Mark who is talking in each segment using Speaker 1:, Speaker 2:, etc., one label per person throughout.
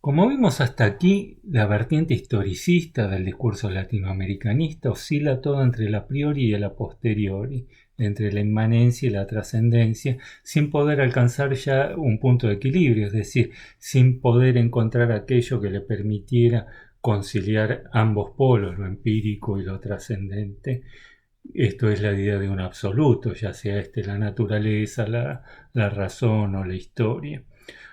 Speaker 1: Como vimos hasta aquí, la vertiente historicista del discurso latinoamericanista oscila todo entre el a priori y el a posteriori, entre la inmanencia y la trascendencia, sin poder alcanzar ya un punto de equilibrio, es decir, sin poder encontrar aquello que le permitiera conciliar ambos polos, lo empírico y lo trascendente. Esto es la idea de un absoluto, ya sea la naturaleza, la razón o la historia.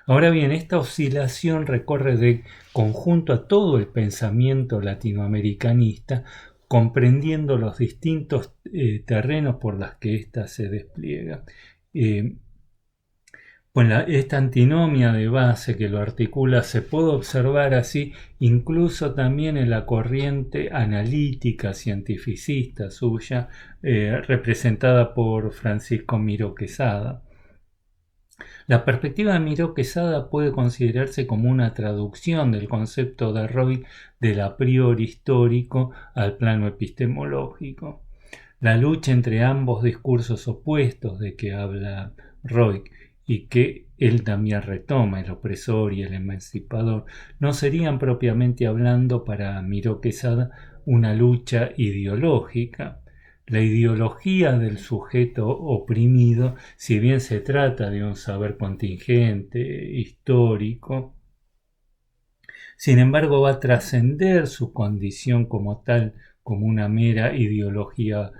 Speaker 1: Ahora bien, esta oscilación recorre de conjunto a todo el pensamiento latinoamericanista, comprendiendo los distintos terrenos por los que ésta se despliega. Eh, bueno, esta antinomia de base que lo articula se puede observar así incluso también en la corriente analítica cientificista suya, representada por Francisco Miró Quesada. La perspectiva de Miró Quesada puede considerarse como una traducción del concepto de Roy del a priori histórico al plano epistemológico. La lucha entre ambos discursos opuestos de que habla Roy y que él también retoma, el opresor y el emancipador, no serían propiamente hablando para Miró Quesada una lucha ideológica. La ideología del sujeto oprimido, si bien se trata de un saber contingente, histórico, sin embargo va a trascender su condición como tal, como una mera ideología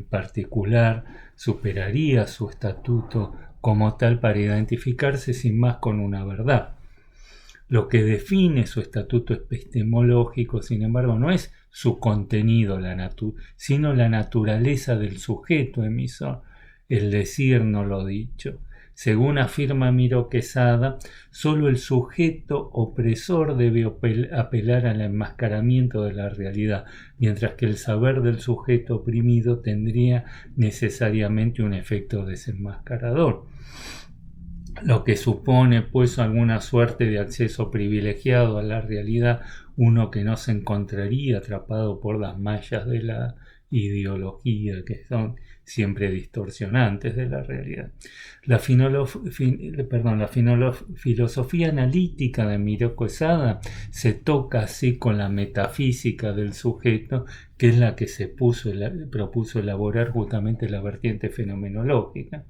Speaker 1: particular, superaría su estatuto como tal para identificarse sin más con una verdad. Lo que define su estatuto epistemológico, sin embargo, no es su contenido, sino la naturaleza del sujeto emisor, el decir no lo dicho. Según afirma Miro Quesada, solo el sujeto opresor debe apelar al enmascaramiento de la realidad, mientras que el saber del sujeto oprimido tendría necesariamente un efecto desenmascarador, lo que supone pues alguna suerte de acceso privilegiado a la realidad, uno que no se encontraría atrapado por las mallas de la ideología, que son siempre distorsionantes de la realidad. La filosofía analítica de Miró Quesada se toca así con la metafísica del sujeto, que es la que propuso elaborar justamente la vertiente fenomenológica.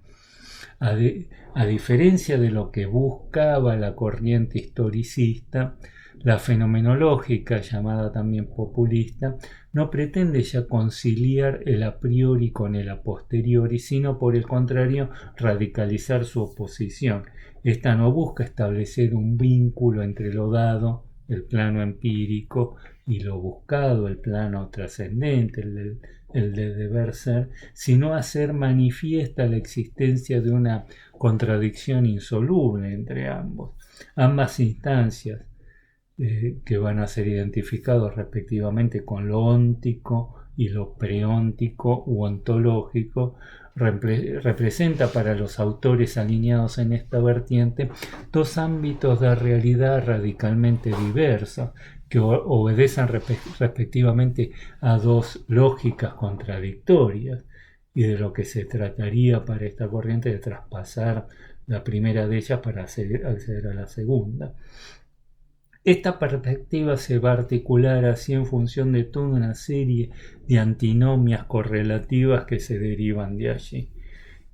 Speaker 1: A diferencia de lo que buscaba la corriente historicista, la fenomenológica, llamada también populista, no pretende ya conciliar el a priori con el a posteriori, sino por el contrario radicalizar su oposición. Esta no busca establecer un vínculo entre lo dado, el plano empírico, y lo buscado, el plano trascendente, el de deber ser, sino hacer manifiesta la existencia de una contradicción insoluble entre ambas instancias, que van a ser identificados respectivamente con lo óntico y lo preóntico u ontológico. Representa para los autores alineados en esta vertiente dos ámbitos de realidad radicalmente diversos, que obedecen respectivamente a dos lógicas contradictorias, y de lo que se trataría para esta corriente de traspasar la primera de ellas para acceder a la segunda. Esta perspectiva se va a articular así en función de toda una serie de antinomias correlativas que se derivan de allí,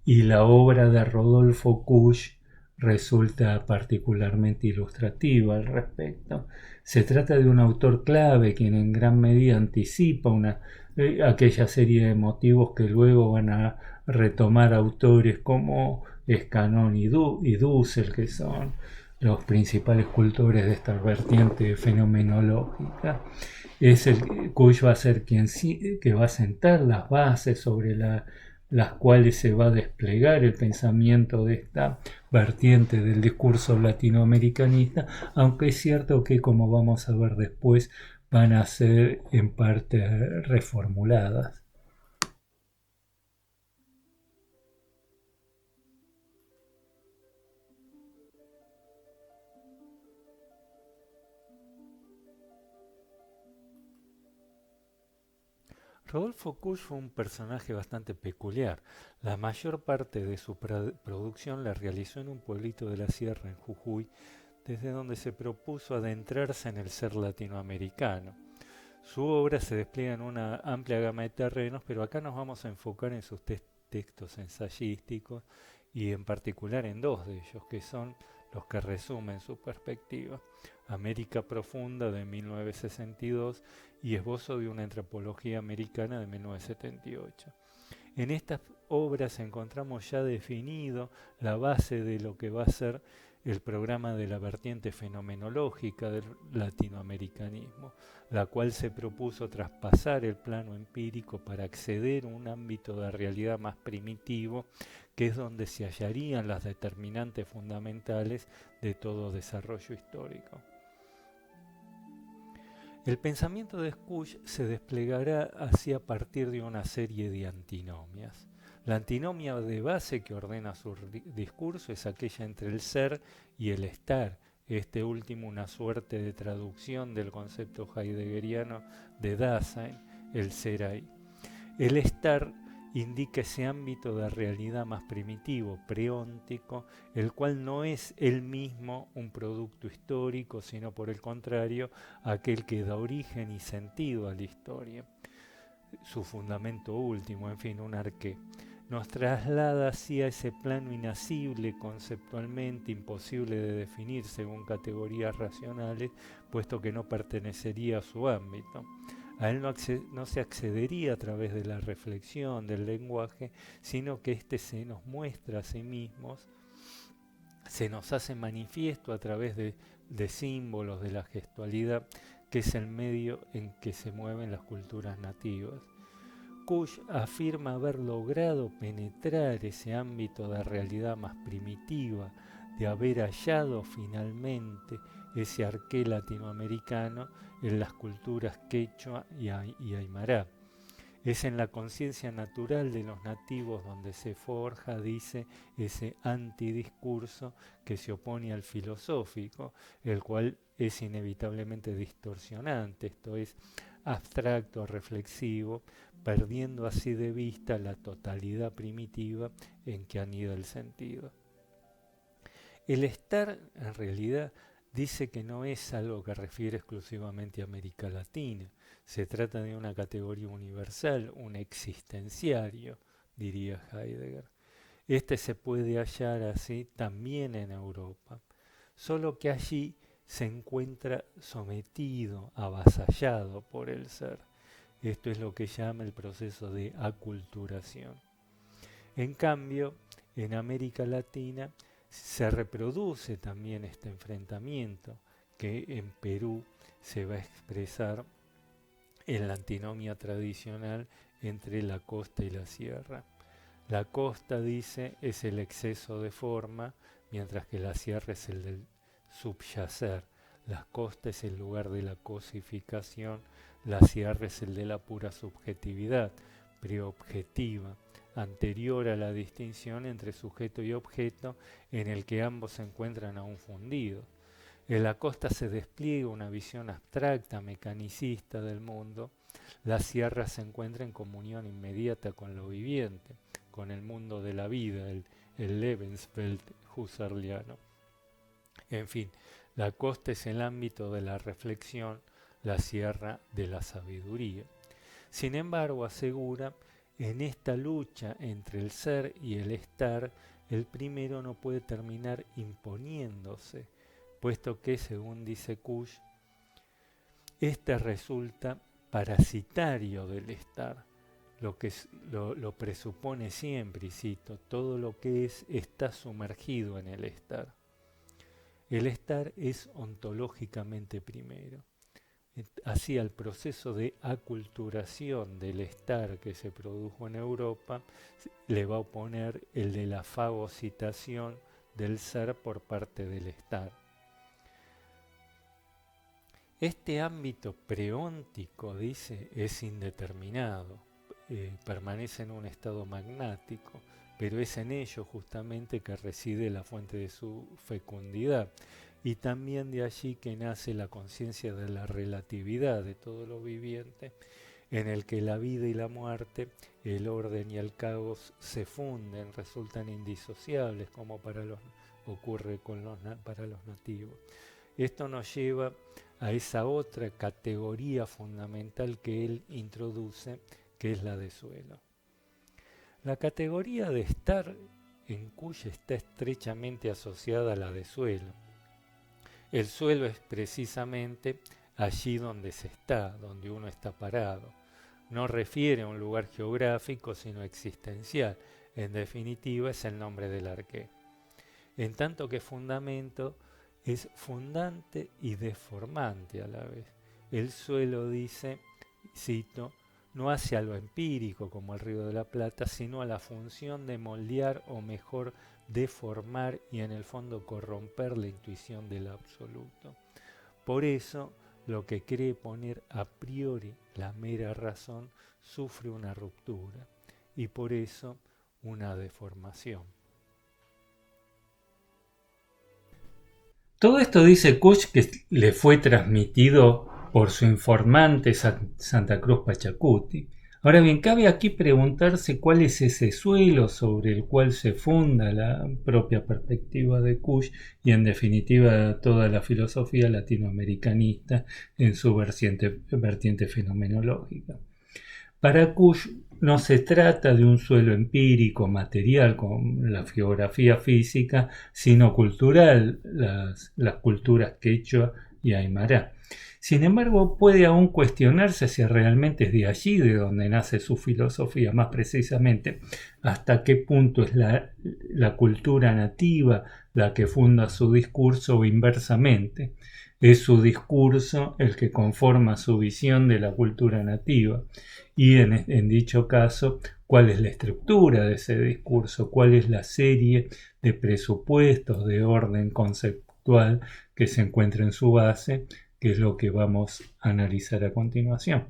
Speaker 1: y la obra de Rodolfo Kusch resulta particularmente ilustrativa al respecto. Se trata de un autor clave quien en gran medida anticipa aquella serie de motivos que luego van a retomar autores como Escanón y Dussel, que son los principales cultores de esta vertiente fenomenológica. Kusch va a ser quien que va a sentar las bases sobre las cuales se va a desplegar el pensamiento de esta vertiente del discurso latinoamericanista, aunque es cierto que, como vamos a ver después, van a ser en parte reformuladas.
Speaker 2: Rodolfo Kusch fue un personaje bastante peculiar. La mayor parte de su producción la realizó en un pueblito de la sierra, en Jujuy, desde donde se propuso adentrarse en el ser latinoamericano. Su obra se despliega en una amplia gama de terrenos, pero acá nos vamos a enfocar en sus textos ensayísticos y en particular en dos de ellos, que son los que resumen su perspectiva: América Profunda de 1962 y Esbozo de una Antropología Americana de 1978. En estas obras encontramos ya definido la base de lo que va a ser el programa de la vertiente fenomenológica del latinoamericanismo, la cual se propuso traspasar el plano empírico para acceder a un ámbito de realidad más primitivo, que es donde se hallarían las determinantes fundamentales de todo desarrollo histórico. El pensamiento de Sqush se desplegará así a partir de una serie de antinomias. La antinomia de base que ordena su discurso es aquella entre el ser y el estar, este último una suerte de traducción del concepto heideggeriano de Dasein, el ser ahí. El estar indica ese ámbito de realidad más primitivo, preóntico, el cual no es él mismo un producto histórico, sino por el contrario, aquel que da origen y sentido a la historia. Su fundamento último, en fin, un arqué. Nos traslada así a ese plano inacible, conceptualmente imposible de definir según categorías racionales, puesto que no pertenecería a su ámbito. A él no se accedería a través de la reflexión, del lenguaje, sino que éste se nos muestra a sí mismos, se nos hace manifiesto a través de símbolos, de la gestualidad, que es el medio en que se mueven las culturas nativas. Sqush afirma haber logrado penetrar ese ámbito de realidad más primitiva, de haber hallado finalmente ese arqué latinoamericano en las culturas quechua y aymara. Es en la conciencia natural de los nativos donde se forja, dice, ese antidiscurso que se opone al filosófico, el cual es inevitablemente distorsionante, esto es, abstracto, reflexivo, perdiendo así de vista la totalidad primitiva en que anida el sentido. El estar, en realidad, dice que no es algo que refiere exclusivamente a América Latina. Se trata de una categoría universal, un existenciario, diría Heidegger. Este se puede hallar así también en Europa, solo que allí se encuentra sometido, avasallado por el ser. Esto es lo que llama el proceso de aculturación. En cambio, en América Latina se reproduce también este enfrentamiento que en Perú se va a expresar en la antinomia tradicional entre la costa y la sierra. La costa, dice, es el exceso de forma, mientras que la sierra es el del subyacer. La costa es el lugar de la cosificación, la sierra es el de la pura subjetividad, preobjetiva, anterior a la distinción entre sujeto y objeto, en el que ambos se encuentran aún fundidos. En la costa se despliega una visión abstracta, mecanicista del mundo. La sierra se encuentra en comunión inmediata con lo viviente, con el mundo de la vida, el Lebenswelt husserliano. En fin, la costa es el ámbito de la reflexión, la sierra de la sabiduría. Sin embargo, asegura, en esta lucha entre el ser y el estar, el primero no puede terminar imponiéndose, puesto que, según dice Sqush, este resulta parasitario del estar, lo que lo presupone siempre, y cito, todo lo que es está sumergido en el estar. El estar es ontológicamente primero. Así, al proceso de aculturación del estar que se produjo en Europa, le va a oponer el de la fagocitación del ser por parte del estar. Este ámbito preóntico, dice, es indeterminado, permanece en un estado magnático, pero es en ello justamente que reside la fuente de su fecundidad, y también de allí que nace la conciencia de la relatividad de todo lo viviente, en el que la vida y la muerte, el orden y el caos se funden, resultan indisociables, como para los ocurre para los nativos. Esto nos lleva a esa otra categoría fundamental que él introduce, que es la de suelo. La categoría de estar en Kush está estrechamente asociada a la de suelo. El suelo es precisamente allí donde se está, donde uno está parado. No refiere a un lugar geográfico, sino existencial. En definitiva, es el nombre del arqué. En tanto que fundamento es fundante y deformante a la vez. El suelo dice, cito, no hacia lo empírico como el Río de la Plata, sino a la función de moldear o mejor deformar y en el fondo corromper la intuición del absoluto. Por eso, lo que cree poner a priori la mera razón sufre una ruptura y por eso una deformación.
Speaker 1: Todo esto dice Kush que le fue transmitido por su informante Santa Cruz Pachacuti. Ahora bien, cabe aquí preguntarse cuál es ese suelo sobre el cual se funda la propia perspectiva de Kush y en definitiva toda la filosofía latinoamericanista en su vertiente fenomenológica. Para Kush no se trata de un suelo empírico, material, con la geografía física, sino cultural, las culturas quechua y aymara. Sin embargo, puede aún cuestionarse si realmente es de allí de donde nace su filosofía, más precisamente, hasta qué punto es la cultura nativa la que funda su discurso o inversamente. Es su discurso el que conforma su visión de la cultura nativa. Y en dicho caso, cuál es la estructura de ese discurso, cuál es la serie de presupuestos de orden conceptual que se encuentra en su base, que es lo que vamos a analizar a continuación.